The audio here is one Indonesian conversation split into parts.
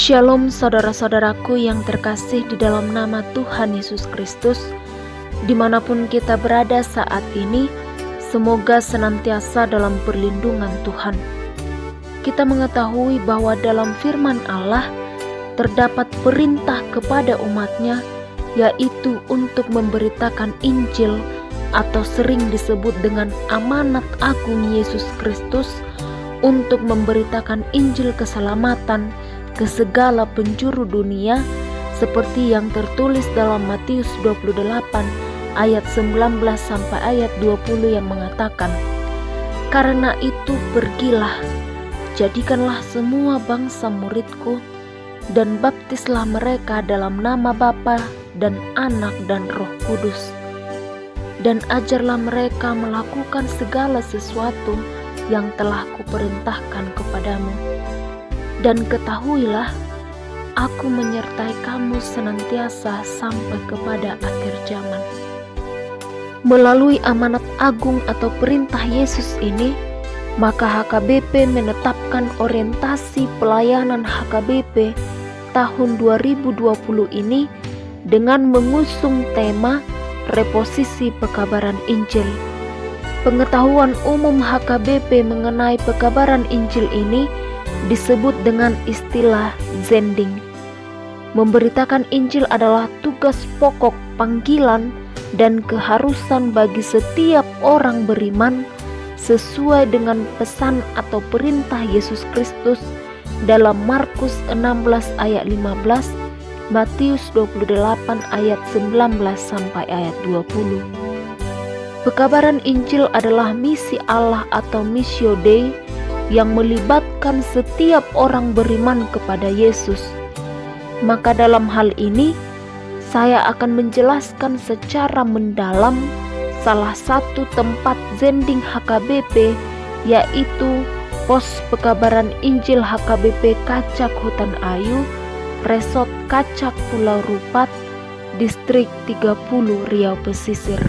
Shalom saudara-saudaraku yang terkasih di dalam nama Tuhan Yesus Kristus. Dimanapun kita berada saat ini, semoga senantiasa dalam perlindungan Tuhan. Kita mengetahui bahwa dalam firman Allah terdapat perintah kepada umatnya, yaitu untuk memberitakan Injil atau sering disebut dengan amanat agung Yesus Kristus, untuk memberitakan Injil keselamatan ke segala penjuru dunia, seperti yang tertulis dalam Matius 28 ayat 19 sampai ayat 20 yang mengatakan, "Karena itu pergilah, jadikanlah semua bangsa muridku, dan baptislah mereka dalam nama Bapa dan Anak dan Roh Kudus, dan ajarlah mereka melakukan segala sesuatu yang telah kuperintahkan kepadamu. Dan ketahuilah, aku menyertai kamu senantiasa sampai kepada akhir zaman." Melalui amanat agung atau perintah Yesus ini, maka HKBP menetapkan orientasi pelayanan HKBP tahun 2020 ini dengan mengusung tema reposisi pekabaran Injil. Pengetahuan umum HKBP mengenai pekabaran Injil ini disebut dengan istilah zending. Memberitakan Injil adalah tugas pokok, panggilan, dan keharusan bagi setiap orang beriman sesuai dengan pesan atau perintah Yesus Kristus dalam Markus 16 ayat 15, Matius 28 ayat 19 sampai ayat 20. Pekabaran Injil adalah misi Allah atau missio Dei yang melibatkan setiap orang beriman kepada Yesus. Maka dalam hal ini, saya akan menjelaskan secara mendalam salah satu tempat zending HKBP, yaitu Pos Pekabaran Injil HKBP Kacak Hutan Ayu, Resort Kacak Pulau Rupat, Distrik 30 Riau Pesisir.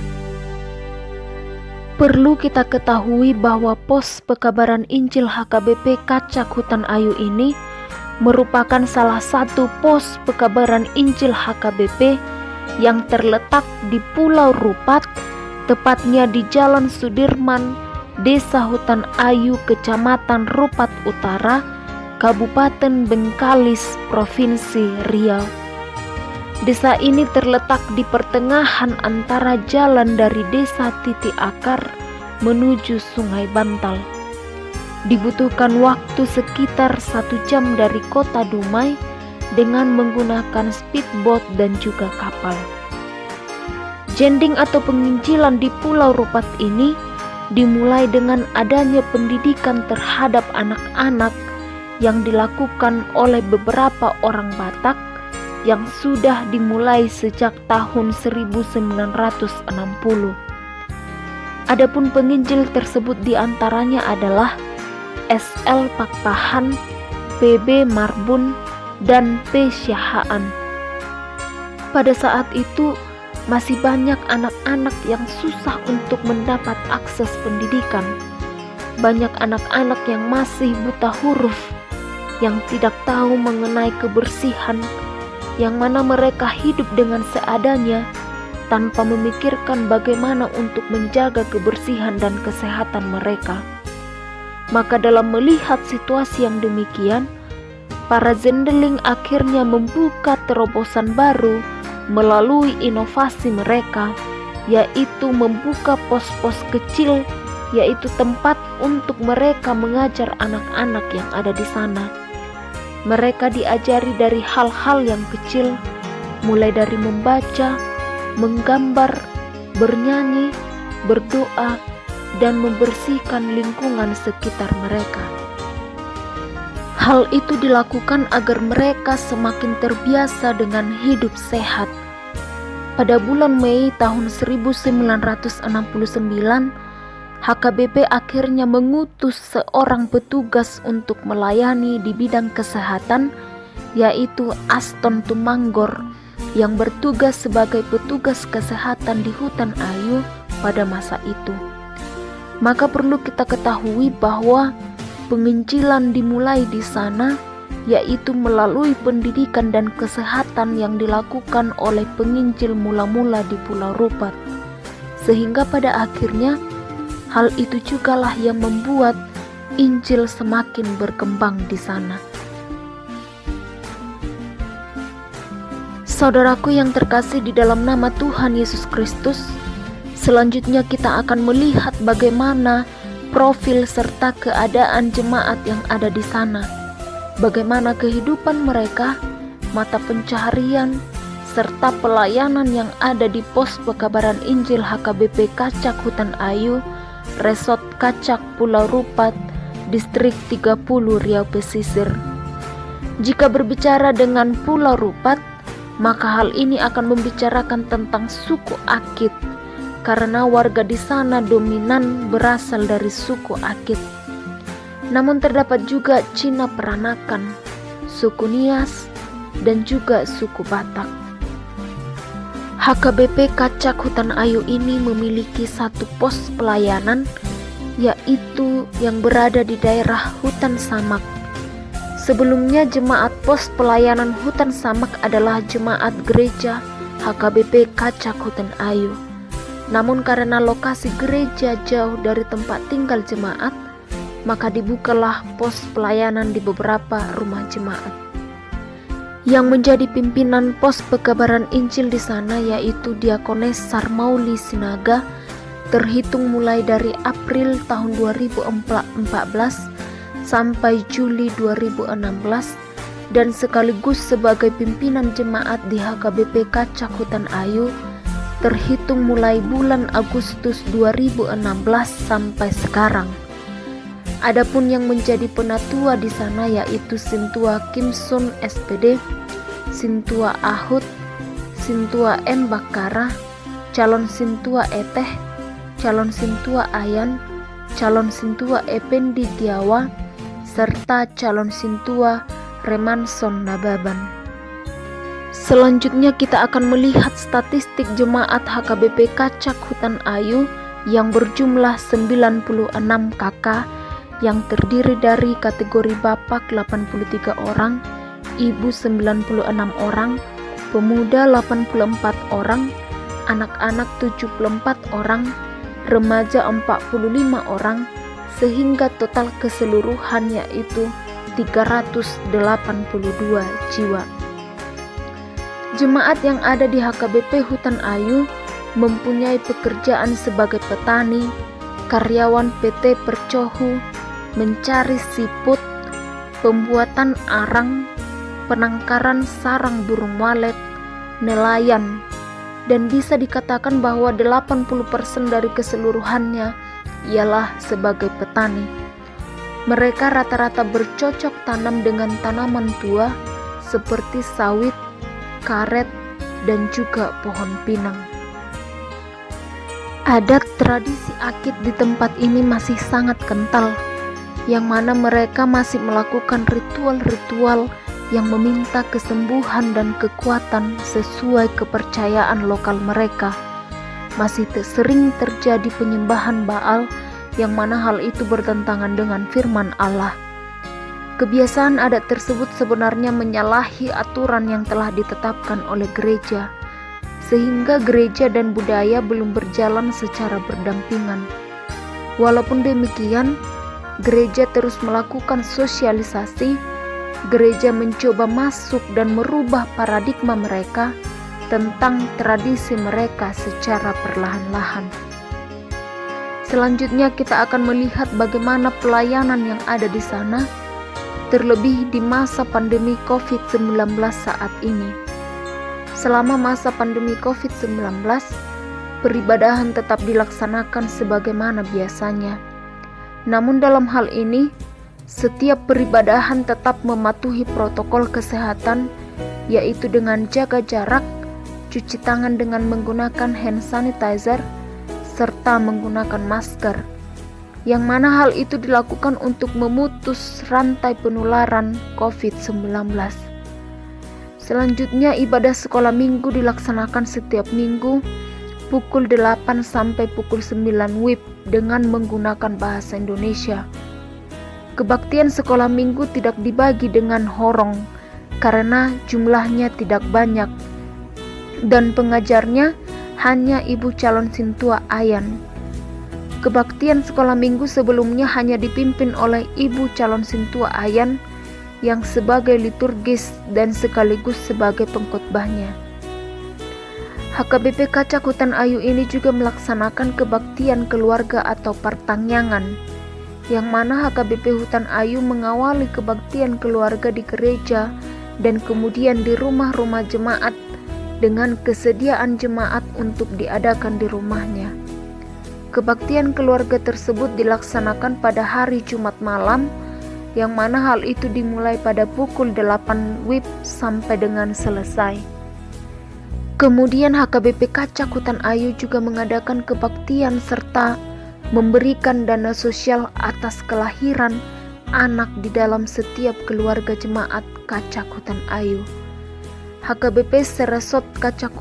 Perlu kita ketahui bahwa Pos Pekabaran Injil HKBP Kacak Hutan Ayu ini merupakan salah satu pos pekabaran Injil HKBP yang terletak di Pulau Rupat, tepatnya di Jalan Sudirman, Desa Hutan Ayu, Kecamatan Rupat Utara, Kabupaten Bengkalis, Provinsi Riau. Desa ini terletak di pertengahan antara jalan dari Desa Titi Akar menuju Sungai Bantal. Dibutuhkan waktu sekitar 1 jam dari kota Dumai dengan menggunakan speedboat dan juga kapal. Zending atau penginjilan di Pulau Rupat ini dimulai dengan adanya pendidikan terhadap anak-anak yang dilakukan oleh beberapa orang Batak yang sudah dimulai sejak tahun 1960. Adapun penginjil tersebut diantaranya adalah SL Pakpahan, PB Marbun, dan P Syahaan. Pada saat itu masih banyak anak-anak yang susah untuk mendapat akses pendidikan. Banyak anak-anak yang masih buta huruf, yang tidak tahu mengenai kebersihan, yang mana mereka hidup dengan seadanya tanpa memikirkan bagaimana untuk menjaga kebersihan dan kesehatan mereka. Maka dalam melihat situasi yang demikian, para zendeling akhirnya membuka terobosan baru melalui inovasi mereka, yaitu membuka pos-pos kecil, yaitu tempat untuk mereka mengajar anak-anak yang ada di sana. Mereka diajari dari hal-hal yang kecil, mulai dari membaca, menggambar, bernyanyi, berdoa, dan membersihkan lingkungan sekitar mereka. Hal itu dilakukan agar mereka semakin terbiasa dengan hidup sehat. Pada bulan Mei tahun 1969, HKBP akhirnya mengutus seorang petugas untuk melayani di bidang kesehatan, yaitu Aston Tumanggor, yang bertugas sebagai petugas kesehatan di Hutan Ayu pada masa itu. Maka perlu kita ketahui bahwa penginjilan dimulai di sana yaitu melalui pendidikan dan kesehatan yang dilakukan oleh penginjil mula-mula di Pulau Rupat. Sehingga pada akhirnya hal itu jugalah yang membuat Injil semakin berkembang di sana. Saudaraku yang terkasih di dalam nama Tuhan Yesus Kristus, selanjutnya kita akan melihat bagaimana profil serta keadaan jemaat yang ada di sana. Bagaimana kehidupan mereka, mata pencaharian, serta pelayanan yang ada di pos pekabaran Injil HKBP Kacak Hutan Ayu, Resort Kacak Pulau Rupat, Distrik 30 Riau Pesisir. Jika berbicara dengan Pulau Rupat, maka hal ini akan membicarakan tentang suku Akit, karena warga di sana dominan berasal dari suku Akit. Namun terdapat juga Cina Peranakan, suku Nias, dan juga suku Batak. HKBP Kacak Hutan Ayu ini memiliki satu pos pelayanan, yaitu yang berada di daerah Hutan Samak. Sebelumnya jemaat pos pelayanan Hutan Samak adalah jemaat gereja HKBP Kacak Hutan Ayu. Namun karena lokasi gereja jauh dari tempat tinggal jemaat, maka dibukalah pos pelayanan di beberapa rumah jemaat. Yang menjadi pimpinan pos pekabaran Injil di sana yaitu Diakones Sarmauli Sinaga, terhitung mulai dari April tahun 2014 sampai Juli 2016, dan sekaligus sebagai pimpinan jemaat di HKBP Kacak Hutan Ayu terhitung mulai bulan Agustus 2016 sampai sekarang. Adapun yang menjadi penatua di sana yaitu Sintua Kimsun SPD, Sintua Ahud, Sintua M Bakara, calon Sintua Eteh, calon Sintua Ayan, calon Sintua Ependi Giawa, serta calon Sintua Remanson Nababan. Selanjutnya kita akan melihat statistik jemaat HKBP Kacak Hutan Ayu yang berjumlah 96 KK, yang terdiri dari kategori bapak 83 orang, ibu 96 orang, pemuda 84 orang, anak-anak 74 orang, remaja 45 orang, sehingga total keseluruhan yaitu 382 jiwa. Jemaat yang ada di HKBP Hutan Ayu mempunyai pekerjaan sebagai petani, karyawan PT Percohu, mencari siput, pembuatan arang, penangkaran sarang burung walet, nelayan, dan bisa dikatakan bahwa 80% dari keseluruhannya ialah sebagai petani. Mereka rata-rata bercocok tanam dengan tanaman tua seperti sawit, karet, dan juga pohon pinang. Adat tradisi Akit di tempat ini masih sangat kental, yang mana mereka masih melakukan ritual-ritual yang meminta kesembuhan dan kekuatan sesuai kepercayaan lokal mereka. Masih sering terjadi penyembahan Baal, yang mana hal itu bertentangan dengan firman Allah. Kebiasaan adat tersebut sebenarnya menyalahi aturan yang telah ditetapkan oleh gereja, sehingga gereja dan budaya belum berjalan secara berdampingan. Walaupun demikian, gereja terus melakukan sosialisasi. Gereja mencoba masuk dan merubah paradigma mereka tentang tradisi mereka secara perlahan-lahan. Selanjutnya kita akan melihat bagaimana pelayanan yang ada di sana, terlebih di masa pandemi COVID-19 saat ini. Selama masa pandemi COVID-19, peribadahan tetap dilaksanakan sebagaimana biasanya. Namun dalam hal ini, setiap peribadahan tetap mematuhi protokol kesehatan, yaitu dengan jaga jarak, cuci tangan dengan menggunakan hand sanitizer, serta menggunakan masker, yang mana hal itu dilakukan untuk memutus rantai penularan COVID-19. Selanjutnya, ibadah sekolah minggu dilaksanakan setiap minggu pukul 8 sampai pukul 9 WIB dengan menggunakan bahasa Indonesia. Kebaktian sekolah minggu tidak dibagi dengan horong karena jumlahnya tidak banyak dan pengajarnya hanya ibu calon sintua Ayan. Kebaktian sekolah minggu sebelumnya hanya dipimpin oleh ibu calon sintua Ayan yang sebagai liturgis dan sekaligus sebagai pengkhotbahnya. HKBP Kacak Hutan Ayu ini juga melaksanakan kebaktian keluarga atau partangyangan, yang mana HKBP Hutan Ayu mengawali kebaktian keluarga di gereja dan kemudian di rumah-rumah jemaat dengan kesediaan jemaat untuk diadakan di rumahnya. Kebaktian keluarga tersebut dilaksanakan pada hari Jumat malam, yang mana hal itu dimulai pada pukul 8 WIB sampai dengan selesai. Kemudian HKBP Kacak Hutan Ayu juga mengadakan kebaktian serta memberikan dana sosial atas kelahiran anak di dalam setiap keluarga jemaat Kacak Hutan Ayu. HKBP Seresot Kacak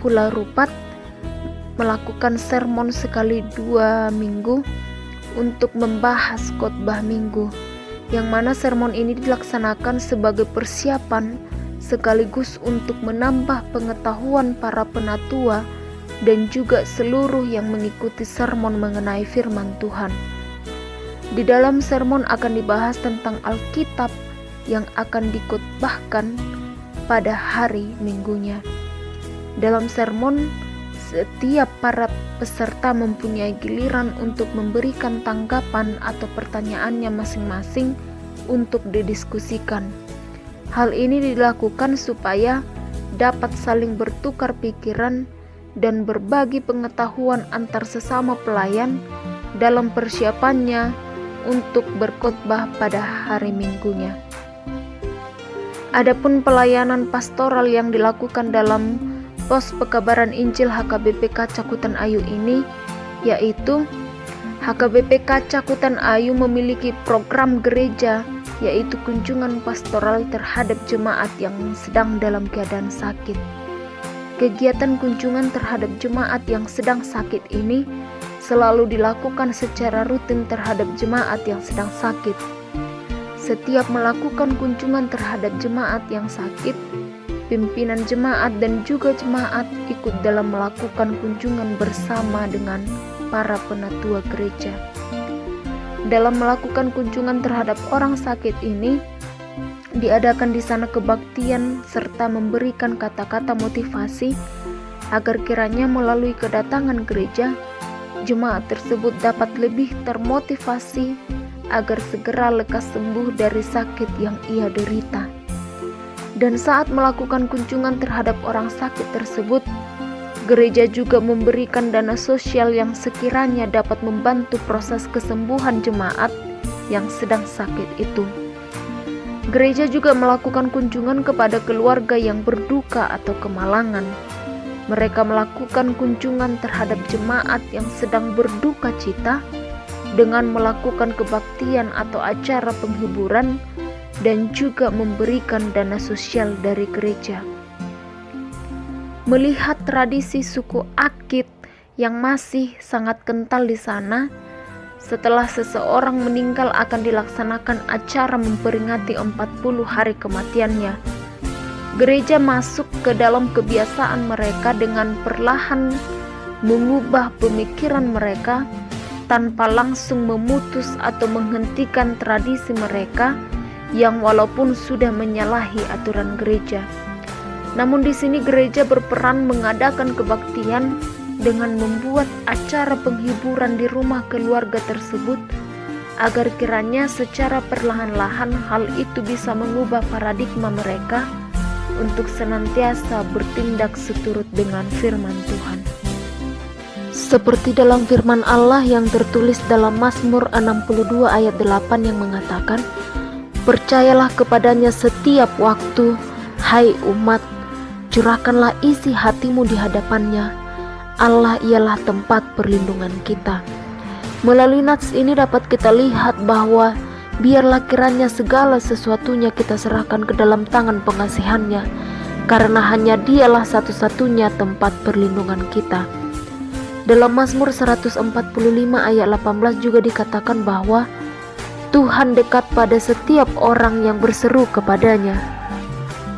Pula Rupat melakukan sermon sekali 2 minggu untuk membahas khotbah minggu, yang mana sermon ini dilaksanakan sebagai persiapan sekaligus untuk menambah pengetahuan para penatua dan juga seluruh yang mengikuti sermon mengenai firman Tuhan. Di dalam sermon akan dibahas tentang Alkitab yang akan dikhotbahkan pada hari minggunya. Dalam sermon, setiap para peserta mempunyai giliran untuk memberikan tanggapan atau pertanyaannya masing-masing untuk didiskusikan. Hal ini dilakukan supaya dapat saling bertukar pikiran dan berbagi pengetahuan antar sesama pelayan dalam persiapannya untuk berkhotbah pada hari minggunya. Adapun pelayanan pastoral yang dilakukan dalam pos pekabaran Injil HKBP Kacak Hutan Ayu ini, yaitu HKBP Kacak Hutan Ayu memiliki program gereja, yaitu kunjungan pastoral terhadap jemaat yang sedang dalam keadaan sakit. Kegiatan kunjungan terhadap jemaat yang sedang sakit ini selalu dilakukan secara rutin terhadap jemaat yang sedang sakit. Setiap melakukan kunjungan terhadap jemaat yang sakit, pimpinan jemaat dan juga jemaat ikut dalam melakukan kunjungan bersama dengan para penatua gereja. Dalam melakukan kunjungan terhadap orang sakit ini, diadakan di sana kebaktian serta memberikan kata-kata motivasi agar kiranya melalui kedatangan gereja, jemaat tersebut dapat lebih termotivasi agar segera lekas sembuh dari sakit yang ia derita. Dan saat melakukan kunjungan terhadap orang sakit tersebut, gereja juga memberikan dana sosial yang sekiranya dapat membantu proses kesembuhan jemaat yang sedang sakit itu. Gereja juga melakukan kunjungan kepada keluarga yang berduka atau kemalangan. Mereka melakukan kunjungan terhadap jemaat yang sedang berduka cita dengan melakukan kebaktian atau acara penghiburan dan juga memberikan dana sosial dari gereja. Melihat tradisi suku Akit yang masih sangat kental di sana, setelah seseorang meninggal akan dilaksanakan acara memperingati 40 hari kematiannya. Gereja masuk ke dalam kebiasaan mereka dengan perlahan mengubah pemikiran mereka tanpa langsung memutus atau menghentikan tradisi mereka yang walaupun sudah menyalahi aturan gereja. Namun di sini gereja berperan mengadakan kebaktian dengan membuat acara penghiburan di rumah keluarga tersebut agar kiranya secara perlahan-lahan hal itu bisa mengubah paradigma mereka untuk senantiasa bertindak seturut dengan firman Tuhan. Seperti dalam firman Allah yang tertulis dalam Mazmur 62 ayat 8 yang mengatakan, "Percayalah kepadanya setiap waktu, hai umat, curahkanlah isi hatimu di hadapannya. Allah ialah tempat perlindungan kita." Melalui nats ini dapat kita lihat bahwa biarlah kiranya segala sesuatunya kita serahkan ke dalam tangan pengasihannya, karena hanya Dialah satu-satunya tempat perlindungan kita. Dalam Mazmur 145 ayat 18 juga dikatakan bahwa Tuhan dekat pada setiap orang yang berseru kepadanya.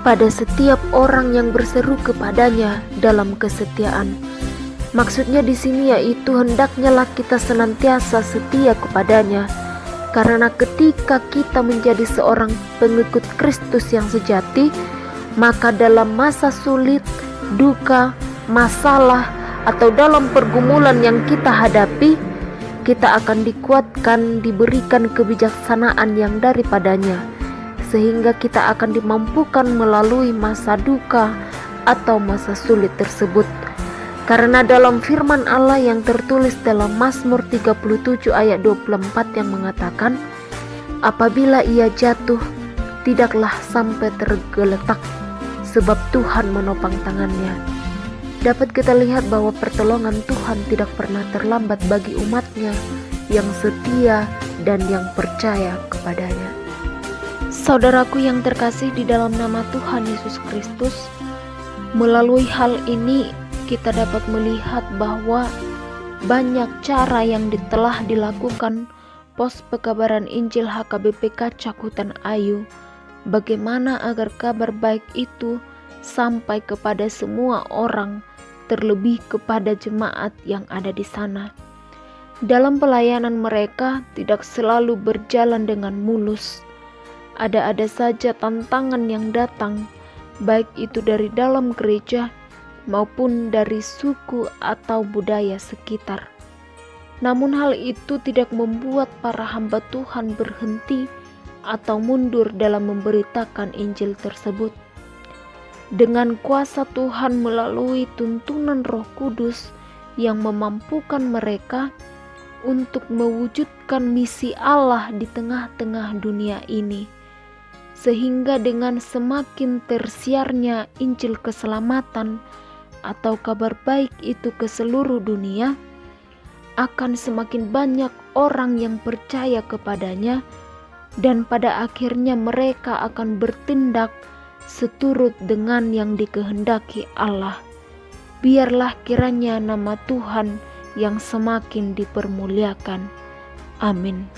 Pada setiap orang yang berseru kepadanya dalam kesetiaan. Maksudnya di sini yaitu hendaknya lah kita senantiasa setia kepadanya. Karena ketika kita menjadi seorang pengikut Kristus yang sejati, maka dalam masa sulit, duka, masalah, atau dalam pergumulan yang kita hadapi, kita akan dikuatkan, diberikan kebijaksanaan yang daripadanya, sehingga kita akan dimampukan melalui masa duka atau masa sulit tersebut. Karena dalam firman Allah yang tertulis dalam Mazmur 37 ayat 24 yang mengatakan, apabila ia jatuh, tidaklah sampai tergeletak, sebab Tuhan menopang tangannya. Dapat kita lihat bahwa pertolongan Tuhan tidak pernah terlambat bagi umatnya yang setia dan yang percaya kepadanya. Saudaraku yang terkasih di dalam nama Tuhan Yesus Kristus, melalui hal ini kita dapat melihat bahwa banyak cara yang telah dilakukan Pos Pekabaran Injil HKBP Kacak Hutan Ayu, bagaimana agar kabar baik itu sampai kepada semua orang, terlebih kepada jemaat yang ada di sana. Dalam pelayanan mereka tidak selalu berjalan dengan mulus. Ada saja tantangan yang datang, baik itu dari dalam gereja maupun dari suku atau budaya sekitar. Namun hal itu tidak membuat para hamba Tuhan berhenti atau mundur dalam memberitakan Injil tersebut. Dengan kuasa Tuhan melalui tuntunan Roh Kudus yang memampukan mereka untuk mewujudkan misi Allah di tengah-tengah dunia ini, sehingga dengan semakin tersiarnya Injil keselamatan atau kabar baik itu ke seluruh dunia, akan semakin banyak orang yang percaya kepadanya, dan pada akhirnya mereka akan bertindak seturut dengan yang dikehendaki Allah. Biarlah kiranya nama Tuhan yang semakin dipermuliakan. Amin.